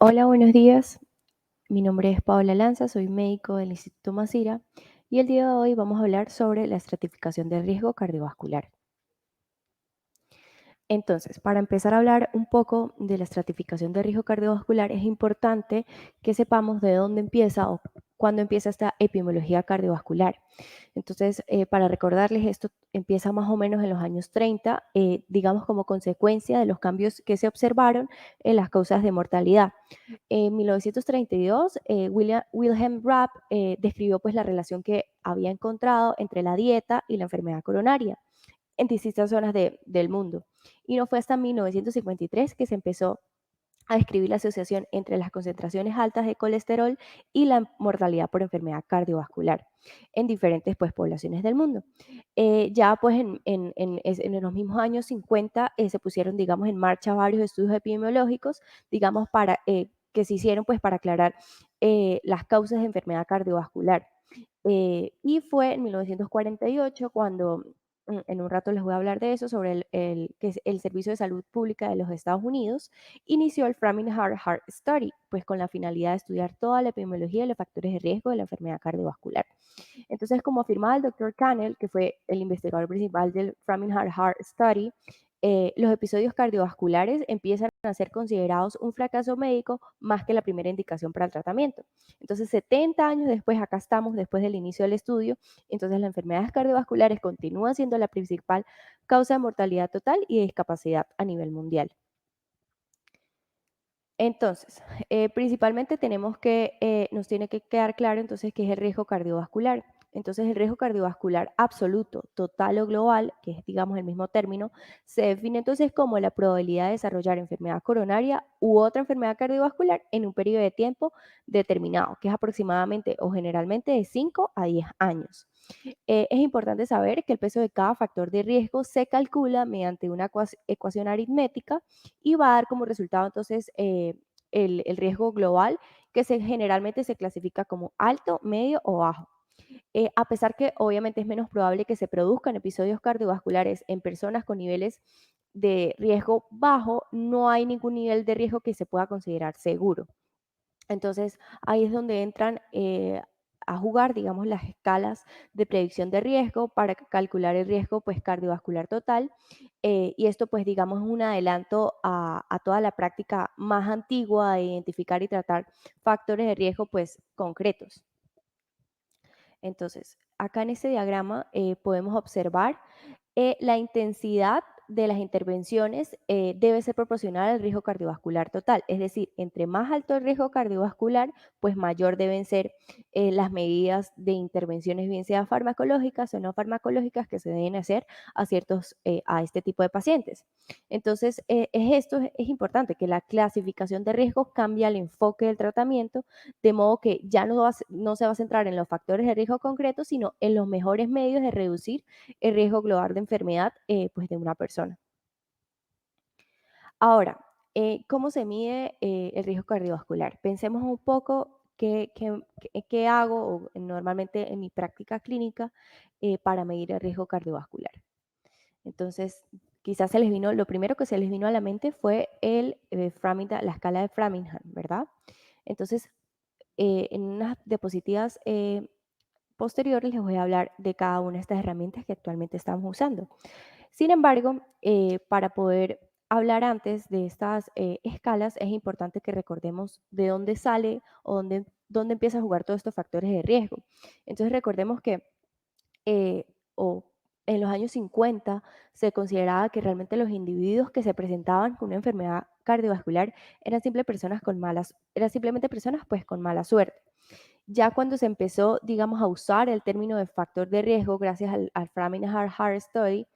Hola, buenos días. Mi nombre es Paola Lanza, soy médico del Instituto Masira y el día de hoy vamos a hablar sobre la estratificación del riesgo cardiovascular. Entonces, para empezar a hablar un poco de la estratificación de riesgo cardiovascular, es importante que sepamos de dónde empieza o cuándo empieza esta epidemiología cardiovascular. Entonces, para recordarles, esto empieza más o menos en los años 30, digamos como consecuencia de los cambios que se observaron en las causas de mortalidad. En 1932, Wilhelm Rapp describió pues la relación que había encontrado entre la dieta y la enfermedad coronaria en distintas zonas del mundo. Y no fue hasta 1953 que se empezó a describir la asociación entre las concentraciones altas de colesterol y la mortalidad por enfermedad cardiovascular en diferentes pues, poblaciones del mundo. Ya pues en los mismos años 50 se pusieron, digamos, en marcha varios estudios epidemiológicos, digamos, que se hicieron pues para aclarar las causas de enfermedad cardiovascular. Y fue en 1948 cuando, en un rato les voy a hablar de eso, sobre que es el Servicio de Salud Pública de los Estados Unidos, inició el Framingham Heart Study, pues con la finalidad de estudiar toda la epidemiología y los factores de riesgo de la enfermedad cardiovascular. Entonces, como afirmaba el doctor Cannell, que fue el investigador principal del Framingham Heart Study, los episodios cardiovasculares empiezan a ser considerados un fracaso médico más que la primera indicación para el tratamiento. Entonces, 70 años después, acá estamos, después del inicio del estudio, entonces las enfermedades cardiovasculares continúan siendo la principal causa de mortalidad total y de discapacidad a nivel mundial. Entonces, principalmente nos tiene que quedar claro entonces qué es el riesgo cardiovascular. Entonces, el riesgo cardiovascular absoluto, total o global, que es digamos el mismo término, se define entonces como la probabilidad de desarrollar enfermedad coronaria u otra enfermedad cardiovascular en un periodo de tiempo determinado, que es aproximadamente o generalmente de 5 a 10 años. Es importante saber que el peso de cada factor de riesgo se calcula mediante una ecuación aritmética y va a dar como resultado entonces el riesgo global que generalmente se clasifica como alto, medio o bajo. A pesar que obviamente es menos probable que se produzcan episodios cardiovasculares en personas con niveles de riesgo bajo, no hay ningún nivel de riesgo que se pueda considerar seguro. Entonces, ahí es donde entran a jugar, digamos, las escalas de predicción de riesgo para calcular el riesgo pues, cardiovascular total. Y esto, pues, digamos, es un adelanto a toda la práctica más antigua de identificar y tratar factores de riesgo pues, concretos. Entonces, acá en este diagrama podemos observar la intensidad de las intervenciones debe ser proporcional al riesgo cardiovascular total. Es decir, entre más alto el riesgo cardiovascular, pues mayor deben ser las medidas de intervenciones, bien sea farmacológicas o no farmacológicas, que se deben hacer a este tipo de pacientes. Entonces, es importante que la clasificación de riesgos cambie el enfoque del tratamiento, de modo que ya no se va a centrar en los factores de riesgo concretos, sino en los mejores medios de reducir el riesgo global de enfermedad pues, de una persona. Ahora, ¿cómo se mide el riesgo cardiovascular? Pensemos un poco qué hago normalmente en mi práctica clínica para medir el riesgo cardiovascular. Entonces, quizás lo primero que se les vino a la mente fue la escala de Framingham, ¿verdad? Entonces, en unas diapositivas posteriores les voy a hablar de cada una de estas herramientas que actualmente estamos usando. Sin embargo, para poder hablar antes de estas escalas, es importante que recordemos de dónde sale o dónde empieza a jugar todos estos factores de riesgo. Entonces, recordemos que eh, o en los años 50 se consideraba que realmente los individuos que se presentaban con una enfermedad cardiovascular eran simplemente personas pues con mala suerte. Ya cuando se empezó, digamos, a usar el término de factor de riesgo gracias al Framingham Heart Study,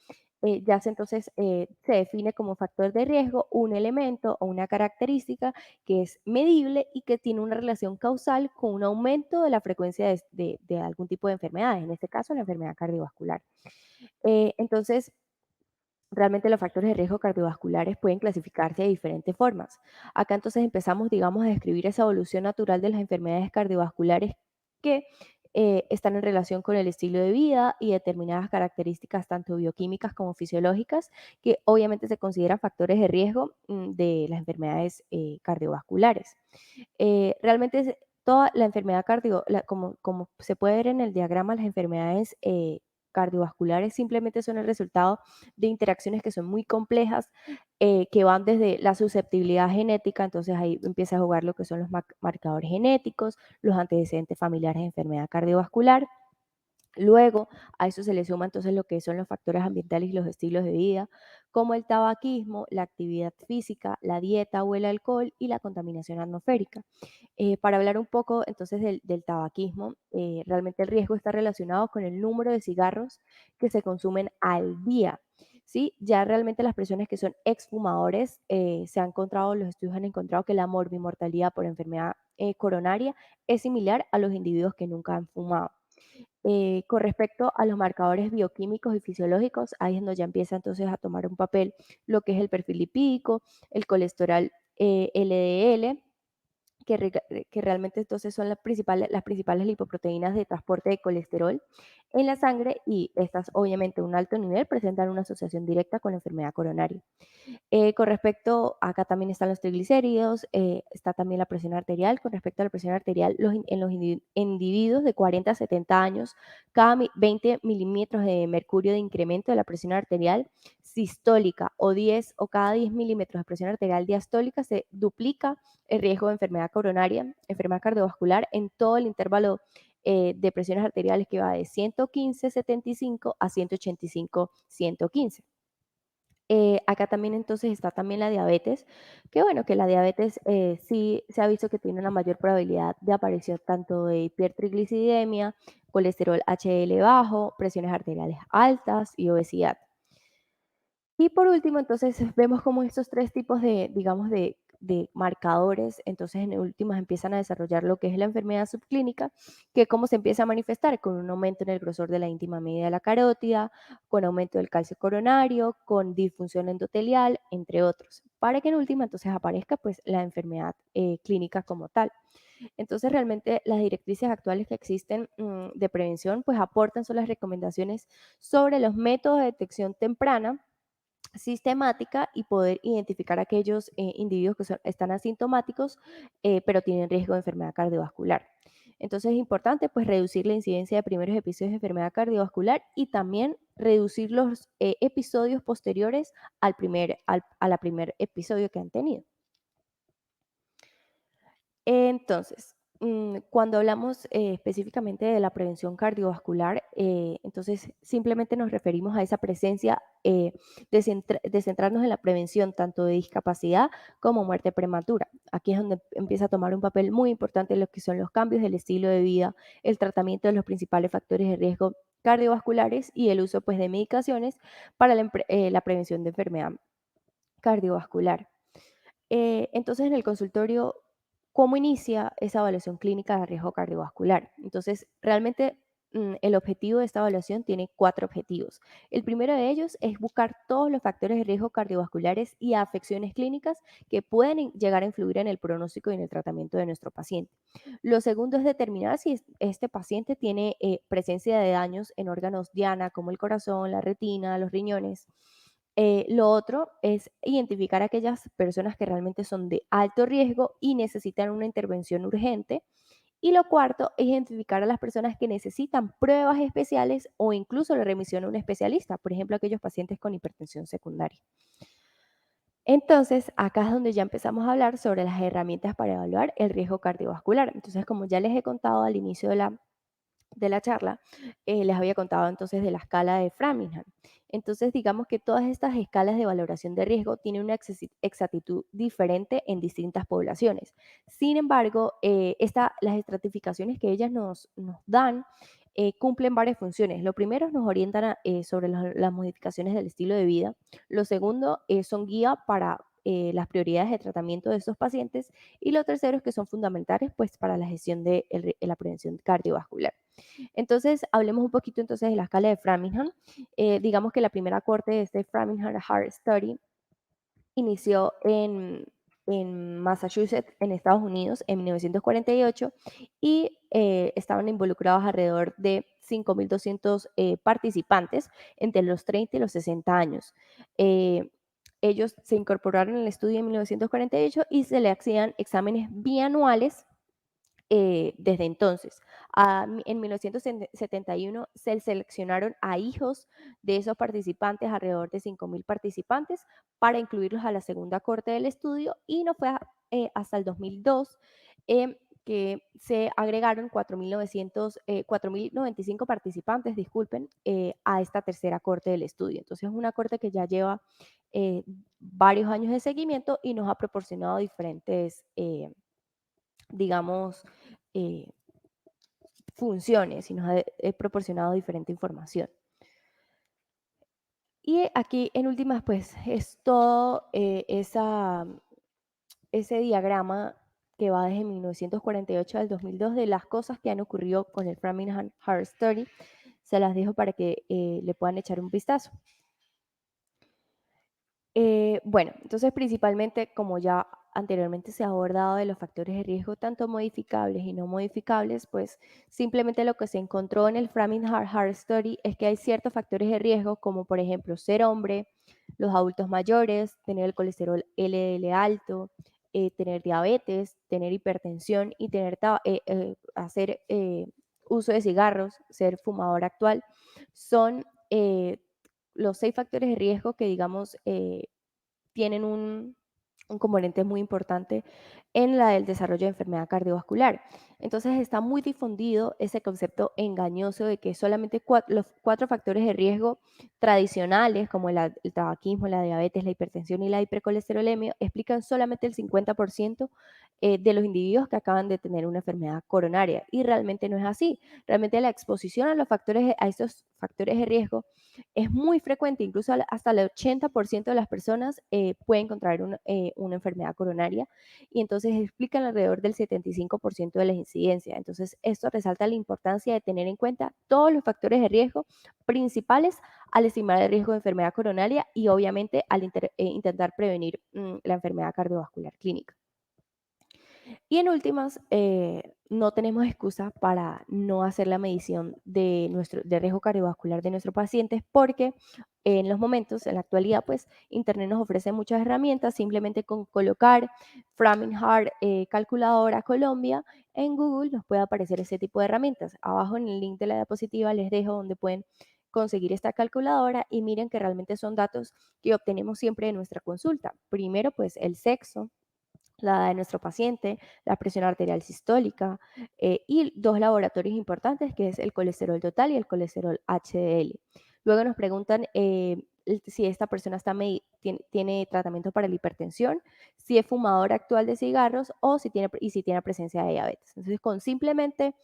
se define como factor de riesgo un elemento o una característica que es medible y que tiene una relación causal con un aumento de la frecuencia de algún tipo de enfermedades, en este caso la enfermedad cardiovascular. Entonces, realmente los factores de riesgo cardiovasculares pueden clasificarse de diferentes formas. Acá entonces empezamos, digamos, a describir esa evolución natural de las enfermedades cardiovasculares que están en relación con el estilo de vida y determinadas características tanto bioquímicas como fisiológicas, que obviamente se consideran factores de riesgo de las enfermedades cardiovasculares. Realmente toda la enfermedad como se puede ver en el diagrama, las enfermedades cardiovasculares simplemente son el resultado de interacciones que son muy complejas, que van desde la susceptibilidad genética, entonces ahí empieza a jugar lo que son los marcadores genéticos, los antecedentes familiares de enfermedad cardiovascular. Luego, a eso se le suma entonces lo que son los factores ambientales y los estilos de vida, como el tabaquismo, la actividad física, la dieta o el alcohol y la contaminación atmosférica. Para hablar un poco entonces del tabaquismo, realmente el riesgo está relacionado con el número de cigarros que se consumen al día. ¿Sí? Ya realmente las personas que son exfumadores, se han encontrado, los estudios han encontrado que la morbimortalidad por enfermedad coronaria es similar a los individuos que nunca han fumado. Con respecto a los marcadores bioquímicos y fisiológicos, ahí es donde ya empieza entonces a tomar un papel lo que es el perfil lipídico, el colesterol LDL, que realmente entonces son las principales lipoproteínas de transporte de colesterol en la sangre, y estas obviamente a un alto nivel presentan una asociación directa con la enfermedad coronaria. Con respecto, acá también están los triglicéridos, está también la presión arterial. Con respecto a la presión arterial, en los individuos de 40 a 70 años, cada 20 milímetros de mercurio de incremento de la presión arterial sistólica o cada 10 milímetros de presión arterial diastólica se duplica el riesgo de enfermedad coronaria, enfermedad cardiovascular en todo el intervalo de presiones arteriales que va de 115/75 a 185/115. Acá también entonces está también la diabetes, que bueno, que la diabetes sí se ha visto que tiene una mayor probabilidad de aparición tanto de hipertriglicidemia, colesterol HDL bajo, presiones arteriales altas y obesidad. Y por último, entonces vemos cómo estos tres tipos de, digamos, de marcadores, entonces en últimas empiezan a desarrollar lo que es la enfermedad subclínica, que cómo se empieza a manifestar con un aumento en el grosor de la íntima media de la carótida, con aumento del calcio coronario, con disfunción endotelial, entre otros, para que en última entonces aparezca pues la enfermedad clínica como tal. Entonces realmente las directrices actuales que existen de prevención pues aportan son las recomendaciones sobre los métodos de detección temprana sistemática y poder identificar aquellos individuos que están asintomáticos, pero tienen riesgo de enfermedad cardiovascular. Entonces es importante pues reducir la incidencia de primeros episodios de enfermedad cardiovascular y también reducir los episodios posteriores a la primer episodio que han tenido. Entonces, cuando hablamos específicamente de la prevención cardiovascular, entonces simplemente nos referimos a esa presencia de centrarnos en la prevención tanto de discapacidad como muerte prematura. Aquí es donde empieza a tomar un papel muy importante lo que son los cambios del estilo de vida, el tratamiento de los principales factores de riesgo cardiovasculares y el uso pues, de medicaciones para la prevención de enfermedad cardiovascular. Entonces, en el consultorio, ¿cómo inicia esa evaluación clínica de riesgo cardiovascular? Entonces, realmente el objetivo de esta evaluación tiene cuatro objetivos. El primero de ellos es buscar todos los factores de riesgo cardiovasculares y afecciones clínicas que pueden llegar a influir en el pronóstico y en el tratamiento de nuestro paciente. Lo segundo es determinar si este paciente tiene presencia de daños en órganos diana, como el corazón, la retina, los riñones. Lo otro es identificar a aquellas personas que realmente son de alto riesgo y necesitan una intervención urgente. Y lo cuarto es identificar a las personas que necesitan pruebas especiales o incluso la remisión a un especialista, por ejemplo, aquellos pacientes con hipertensión secundaria. Entonces, acá es donde ya empezamos a hablar sobre las herramientas para evaluar el riesgo cardiovascular. Entonces, como ya les he contado al inicio de la charla, les había contado entonces de la escala de Framingham. Entonces, digamos que todas estas escalas de valoración de riesgo tienen una exactitud diferente en distintas poblaciones. Sin embargo, las estratificaciones que ellas nos dan cumplen varias funciones. Lo primero, nos orientan sobre las modificaciones del estilo de vida. Lo segundo, son guía para las prioridades de tratamiento de estos pacientes. Y lo tercero es que son fundamentales pues, para la gestión de la prevención cardiovascular. Entonces, hablemos un poquito entonces de la escala de Framingham. Digamos que la primera corte de este Framingham Heart Study inició en Massachusetts, en Estados Unidos, en 1948, y estaban involucrados alrededor de 5.200 participantes entre los 30 y los 60 años. Eh, Ellos se incorporaron al estudio en 1948 y se le hacían exámenes bianuales desde entonces. En 1971 se seleccionaron a hijos de esos participantes, alrededor de 5.000 participantes, para incluirlos a la segunda corte del estudio, y no fue hasta el 2002 que se agregaron 4.095 participantes, disculpen, a esta tercera corte del estudio. Entonces es una corte que ya lleva eh, varios años de seguimiento y nos ha proporcionado diferentes, digamos, eh, funciones y nos ha proporcionado diferente información. Y aquí en últimas, pues es todo ese diagrama que va desde 1948 al 2002 de las cosas que han ocurrido con el Framingham Heart Study. Se las dejo para que le puedan echar un vistazo. Bueno, entonces principalmente, como ya anteriormente se ha abordado de los factores de riesgo, tanto modificables y no modificables, pues simplemente lo que se encontró en el Framingham Heart Study es que hay ciertos factores de riesgo, como por ejemplo ser hombre, los adultos mayores, tener el colesterol LDL alto, tener diabetes, tener hipertensión y hacer uso de cigarros, ser fumador actual, son los 6 factores de riesgo que, digamos, tienen un componente muy importante en el desarrollo de enfermedad cardiovascular. Entonces está muy difundido ese concepto engañoso de que solamente los 4 factores de riesgo tradicionales, como el tabaquismo, la diabetes, la hipertensión y la hipercolesterolemia, explican solamente el 50% de los individuos que acaban de tener una enfermedad coronaria. Y realmente no es así. Realmente la exposición a estos factores de riesgo es muy frecuente, incluso hasta el 80% de las personas pueden contraer una enfermedad coronaria, y entonces explican alrededor del 75% de las incidencias. Entonces, esto resalta la importancia de tener en cuenta todos los factores de riesgo principales al estimar el riesgo de enfermedad coronaria y obviamente al intentar prevenir la enfermedad cardiovascular clínica. Y en últimas, no tenemos excusa para no hacer la medición de riesgo cardiovascular de nuestros pacientes, porque en los momentos, en la actualidad, pues Internet nos ofrece muchas herramientas. Simplemente con colocar Framingham calculadora Colombia en Google nos puede aparecer ese tipo de herramientas. Abajo en el link de la diapositiva les dejo donde pueden conseguir esta calculadora, y miren que realmente son datos que obtenemos siempre de nuestra consulta. Primero, pues el sexo, la edad de nuestro paciente, la presión arterial sistólica y 2 laboratorios importantes, que es el colesterol total y el colesterol HDL. Luego nos preguntan si esta persona tiene tratamiento para la hipertensión, si es fumador actual de cigarros o si tiene presencia de diabetes. Entonces, con simplemente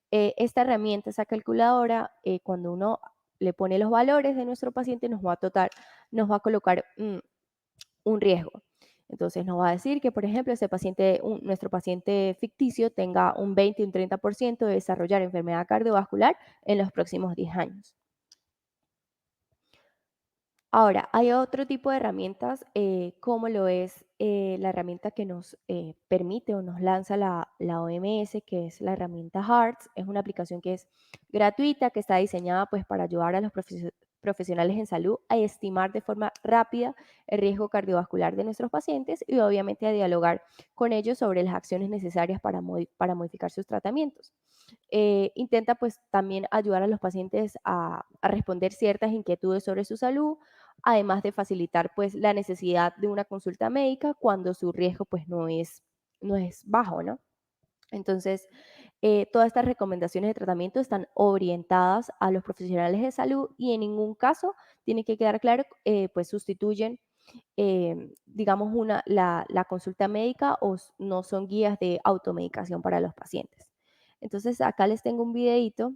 esta herramienta, esa calculadora, cuando uno le pone los valores de nuestro paciente, nos va a colocar un riesgo. Entonces nos va a decir que, por ejemplo, nuestro paciente ficticio tenga un 20 y un 30% de desarrollar enfermedad cardiovascular en los próximos 10 años. Ahora, hay otro tipo de herramientas, como lo es la herramienta que nos permite o nos lanza la OMS, que es la herramienta HEARTS. Es una aplicación que es gratuita, que está diseñada pues para ayudar a los profesionales en salud a estimar de forma rápida el riesgo cardiovascular de nuestros pacientes y obviamente a dialogar con ellos sobre las acciones necesarias para modificar sus tratamientos. Intenta pues también ayudar a los pacientes a responder ciertas inquietudes sobre su salud, además de facilitar pues la necesidad de una consulta médica cuando su riesgo pues no es bajo, ¿no? Entonces, todas estas recomendaciones de tratamiento están orientadas a los profesionales de salud y en ningún caso tiene que quedar claro, pues sustituyen, digamos, la consulta médica o no son guías de automedicación para los pacientes. Entonces, acá les tengo un videito.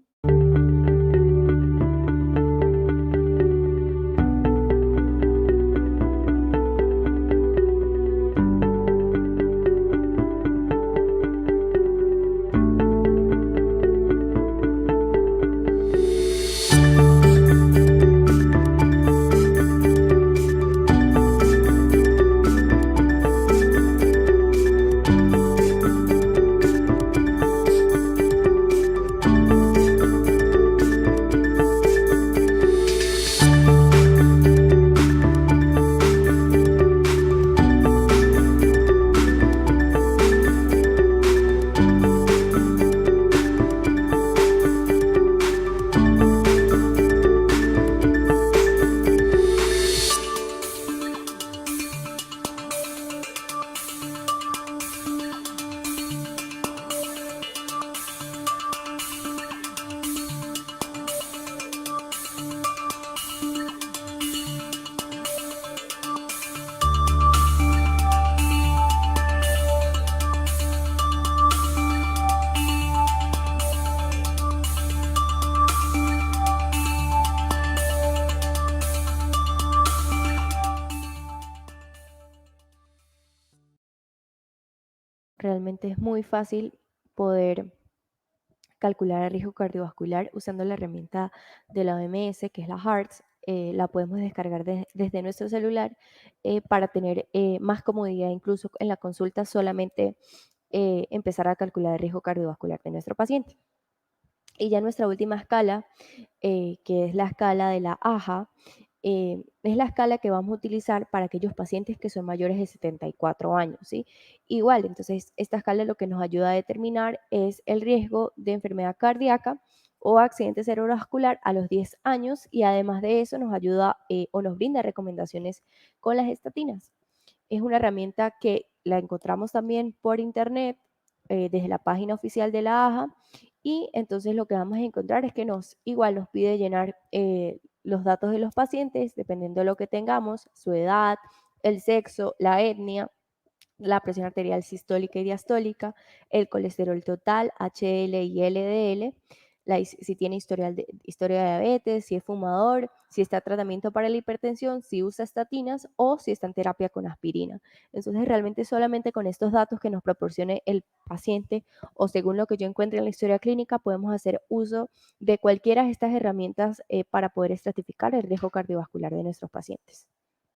realmente es muy fácil poder calcular el riesgo cardiovascular usando la herramienta de la OMS, que es la HEARTS. La podemos descargar desde nuestro celular para tener más comodidad, incluso en la consulta, solamente empezar a calcular el riesgo cardiovascular de nuestro paciente. Y ya nuestra última escala, que es la escala de la AJA, es la escala que vamos a utilizar para aquellos pacientes que son mayores de 74 años, ¿sí? Igual, entonces, esta escala lo que nos ayuda a determinar es el riesgo de enfermedad cardíaca o accidente cerebrovascular a los 10 años, y además de eso nos ayuda o nos brinda recomendaciones con las estatinas. Es una herramienta que la encontramos también por internet, desde la página oficial de la AJA, y entonces lo que vamos a encontrar es que igual nos pide llenar los datos de los pacientes, dependiendo de lo que tengamos, su edad, el sexo, la etnia, la presión arterial sistólica y diastólica, el colesterol total, HDL y LDL, si tiene historia de diabetes, si es fumador, si está en tratamiento para la hipertensión, si usa estatinas o si está en terapia con aspirina. Entonces, realmente solamente con estos datos que nos proporcione el paciente o según lo que yo encuentre en la historia clínica, podemos hacer uso de cualquiera de estas herramientas para poder estratificar el riesgo cardiovascular de nuestros pacientes.